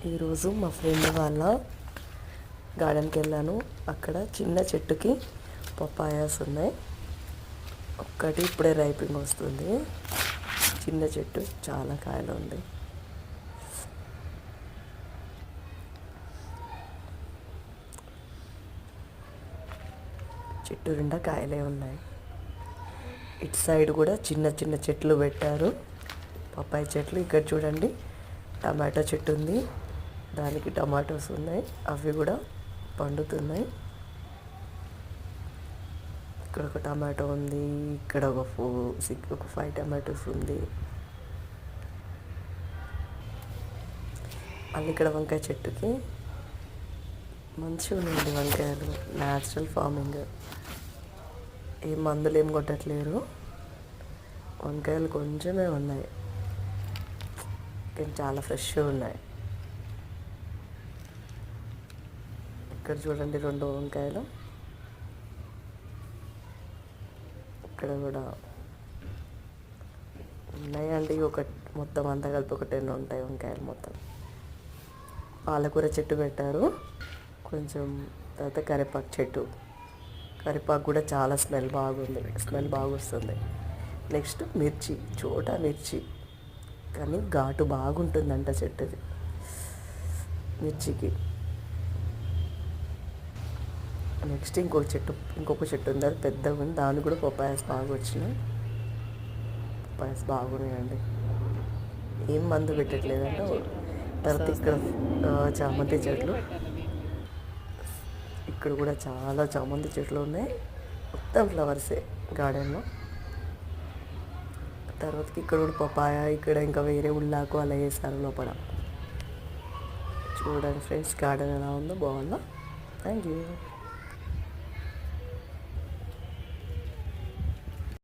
ఈరోజు మా ఫ్రెండ్ వాళ్ళ గార్డెన్కి వెళ్ళాను. అక్కడ చిన్న చెట్టుకి పపాయాస్ ఉన్నాయి. ఒక్కటి ఇప్పుడే రైపింగ్ వస్తుంది. చిన్న చెట్టు చాలా కాయలు ఉంది. చెట్టు నిండా కాయలే ఉన్నాయి. ఇటు సైడ్ కూడా చిన్న చిన్న చెట్లు పెట్టారు, పప్పాయ చెట్లు. ఇక్కడ చూడండి, టమాటో చెట్టు ఉంది, దానికి టమాటోస్ ఉన్నాయి, అవి కూడా పండుతున్నాయి. ఇక్కడ ఒక టమాటో ఉంది, ఇక్కడ ఒక 5 టమాటోస్ ఉంది. మళ్ళీ ఇక్కడ వంకాయ చెట్టుకి మంచిగా ఉన్నాయండి వంకాయలు. న్యాచురల్ ఫార్మింగ్, ఏం మందులు ఏం కొట్టట్లేరు. వంకాయలు కొంచెమే ఉన్నాయి కానీ చాలా ఫ్రెష్గా ఉన్నాయి. ఇక్కడ చూడండి 2 వంకాయలు. ఇక్కడ కూడా ఉన్నాయండి. మొత్తం అంతా కలిపి ఒక 10 ఉంటాయి వంకాయలు మొత్తం. పాలకూర చెట్టు పెట్టారు కొంచెం. తర్వాత కరివేపాకు చెట్టు. కరివేపాకు కూడా చాలా స్మెల్ బాగా వస్తుంది. నెక్స్ట్ మిర్చి, చోటా మిర్చి, కానీ ఘాటు బాగుంటుందంట చెట్టుది మిర్చికి. నెక్స్ట్ ఇంకొక చెట్టు ఉంది, అది పెద్దగా ఉంది, దానికి కూడా పపాయాస్ బాగా వచ్చినాయి. పపాయాస్ బాగున్నాయండి, ఏం మందు పెట్టట్లేదంట. తర్వాత ఇక్కడ చామంతి చెట్లు, ఇక్కడ కూడా చాలా చామంతి చెట్లు ఉన్నాయి. మొత్తం ఫ్లవర్సే గార్డెన్లో. తర్వాతకి ఇక్కడ కూడా పపాయ, ఇక్కడ ఇంకా వేరే ఉల్లాకు అలా వేసారు లోపల. చూడండి ఫ్రెండ్స్, గార్డెన్ ఎలా ఉందో, బాగుందా? Thank you.